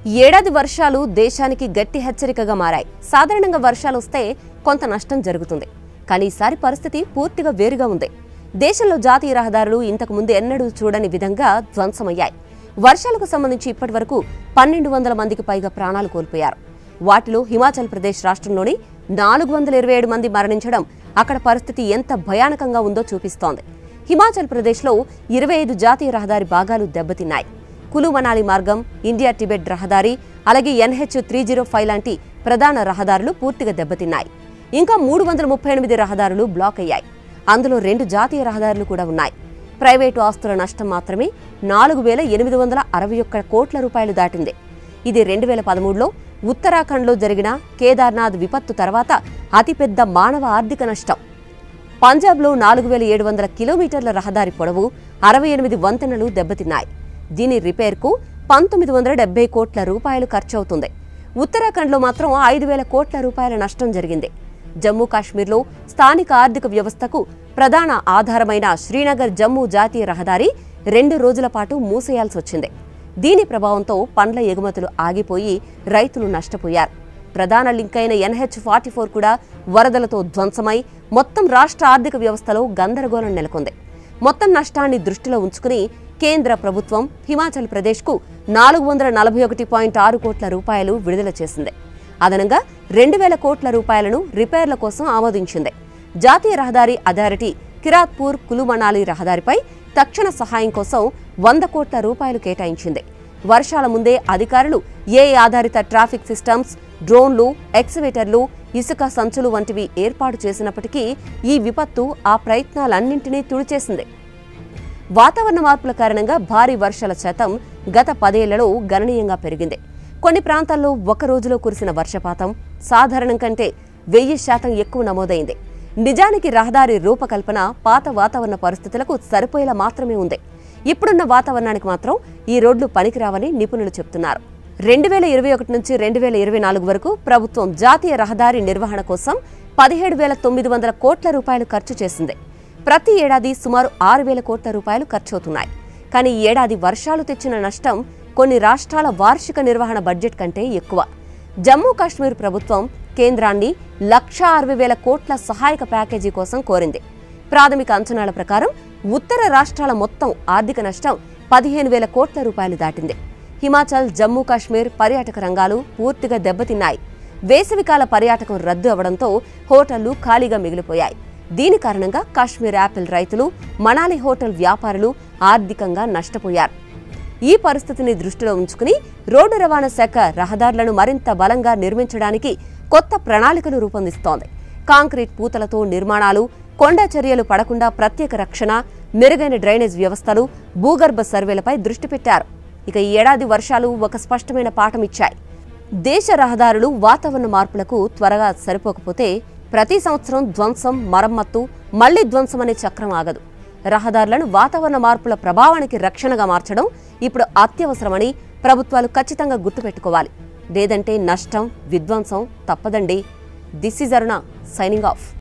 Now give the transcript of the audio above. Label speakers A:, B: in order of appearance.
A: ఏడాది వర్షాలు దేశానికి గట్టి హెచ్చరికగా మారాయి. సాధారణంగా వర్షాలు వస్తే కొంత నష్టం జరుగుతుంది. కానీ ఈసారి పరిస్థితి పూర్తిగా వేరుగా ఉంది. దేశంలో జాతీయ రహదారులు ఇంతకు ముందు ఎన్నడూ చూడని విధంగా ధ్వంసమయ్యాయి. వర్షాలకు సంబంధించి ఇప్పటివరకు 1200 మందికి పైగా ప్రాణాలు కోల్పోయారు. వాటిలో హిమాచల్ ప్రదేశ్ రాష్ట్రంలోని 427 మంది మరణించడం అక్కడ పరిస్థితి ఎంత భయానకంగా ఉందో చూపిస్తోంది. హిమాచల్ ప్రదేశ్లో 25 జాతీయ రహదారి భాగాలు దెబ్బతిన్నాయి. కులు మనాలి మార్గం, ఇండియా టిబెట్ రహదారి, అలాగే NH305 లాంటి ప్రధాన రహదారులు పూర్తిగా దెబ్బతిన్నాయి. ఇంకా 338 రహదారులు బ్లాక్ అయ్యాయి. అందులో 2 జాతీయ రహదారులు కూడా ఉన్నాయి. ప్రైవేటు ఆస్తుల నష్టం మాత్రమే 4,861 కోట్ల రూపాయలు దాటింది. ఇది 2013లో ఉత్తరాఖండ్లో జరిగిన కేదార్నాథ్ విపత్తు తర్వాత అతిపెద్ద మానవ ఆర్థిక నష్టం. పంజాబ్లో 4,700 కిలోమీటర్ల రహదారి పొడవు, 68 వంతెనలు దెబ్బతిన్నాయి. దీని రిపేర్కు 1970 కోట్ల రూపాయలు ఖర్చవుతుంది. ఉత్తరాఖండ్లో మాత్రం 5,000 కోట్ల రూపాయల నష్టం జరిగింది. జమ్మూ కాశ్మీర్లో స్థానిక ఆర్థిక వ్యవస్థకు ప్రధాన ఆధారమైన శ్రీనగర్ జమ్మూ జాతీయ రహదారి 2 రోజుల పాటు మూసేయాల్సి వచ్చింది. దీని ప్రభావంతో పండ్ల ఎగుమతులు ఆగిపోయి రైతులు నష్టపోయారు. ప్రధాన లింక్ అయిన NH44 కూడా వరదలతో ధ్వంసమై మొత్తం రాష్ట్ర ఆర్థిక వ్యవస్థలో గందరగోళం నెలకొంది. మొత్తం నష్టాన్ని దృష్టిలో ఉంచుకుని కేంద్ర ప్రభుత్వం హిమాచల్ ప్రదేశ్కు 441.6 కోట్ల రూపాయలు విడుదల చేసింది. అదనంగా 2,000 కోట్ల రూపాయలను రిపేర్ల కోసం ఆమోదించింది. జాతీయ రహదారి అథారిటీ కిరాత్పూర్ కులు మనాలి రహదారిపై తక్షణ సహాయం కోసం 100 కోట్ల రూపాయలు కేటాయించింది. వర్షాల ముందే అధికారులు AI ఆధారిత ట్రాఫిక్ సిస్టమ్స్, డ్రోన్లు, ఎక్స్కవేటర్లు, ఇసుక సంచులు వంటివి ఏర్పాటు చేసినప్పటికీ ఈ విపత్తు ఆ ప్రయత్నాలన్నింటినీ తుడిచేసింది. వాతావరణ మార్పుల కారణంగా భారీ వర్షాల శాతం గత 10 ఏళ్లలో గణనీయంగా పెరిగింది. కొన్ని ప్రాంతాల్లో ఒక రోజులో కురిసిన వర్షపాతం సాధారణం కంటే 1000% ఎక్కువ నమోదైంది. నిజానికి రహదారి రూపకల్పన పాత వాతావరణ పరిస్థితులకు సరిపోయేలా మాత్రమే ఉంది. ఇప్పుడున్న వాతావరణానికి మాత్రం ఈ రోడ్లు పనికిరావని నిపుణులు చెబుతున్నారు. 2021 నుంచి 2024 వరకు ప్రభుత్వం జాతీయ రహదారి నిర్వహణ కోసం 17,900 కోట్ల రూపాయలు ఖర్చు చేసింది. ప్రతి ఏడాది సుమారు 6,000 కోట్ల రూపాయలు ఖర్చవుతున్నాయి. కానీ ఈ ఏడాది వర్షాలు తెచ్చిన నష్టం కొన్ని రాష్ట్రాల వార్షిక నిర్వహణ బడ్జెట్ కంటే ఎక్కువ. జమ్మూ కాశ్మీర్ ప్రభుత్వం కేంద్రాన్ని 1,60,000 కోట్ల సహాయక ప్యాకేజీ కోసం కోరింది. ప్రాథమిక అంచనాల ప్రకారం ఉత్తర రాష్ట్రాల మొత్తం ఆర్థిక నష్టం 15,000 కోట్ల రూపాయలు దాటింది. హిమాచల్, జమ్మూ కాశ్మీర్ పర్యాటక రంగాలు పూర్తిగా దెబ్బతిన్నాయి. వేసవికాల పర్యాటకం రద్దు అవడంతో హోటళ్లు ఖాళీగా మిగిలిపోయాయి. దీని కారణంగా కాశ్మీర్ యాపిల్ రైతులు, మనాలి హోటల్ వ్యాపారులు ఆర్థికంగా నష్టపోయారు. ఈ పరిస్థితిని దృష్టిలో ఉంచుకుని రోడ్డు రవాణా శాఖ రహదారులను మరింత బలంగా నిర్మించడానికి కొత్త ప్రణాళికలు రూపొందిస్తోంది. కాంక్రీట్ పూతలతో నిర్మాణాలు, కొండ చర్యలు పడకుండా ప్రత్యేక రక్షణ, మెరుగైన డ్రైనేజ్ వ్యవస్థలు, భూగర్భ సర్వేలపై దృష్టి పెట్టారు. ఇక ఈ ఏడాది వర్షాలు ఒక స్పష్టమైన పాఠం ఇచ్చాయి. దేశ రహదారులు వాతావరణ మార్పులకు త్వరగా సరిపోకపోతే ప్రతి సంవత్సరం ధ్వంసం, మరమ్మత్తు, మళ్లీ ధ్వంసం అనే చక్రం ఆగదు. రహదారులను వాతావరణ మార్పుల ప్రభావానికి రక్షణగా మార్చడం ఇప్పుడు అత్యవసరమని ప్రభుత్వాలు ఖచ్చితంగా గుర్తుపెట్టుకోవాలి. లేదంటే నష్టం, విధ్వంసం తప్పదండి. This is Aruna signing off.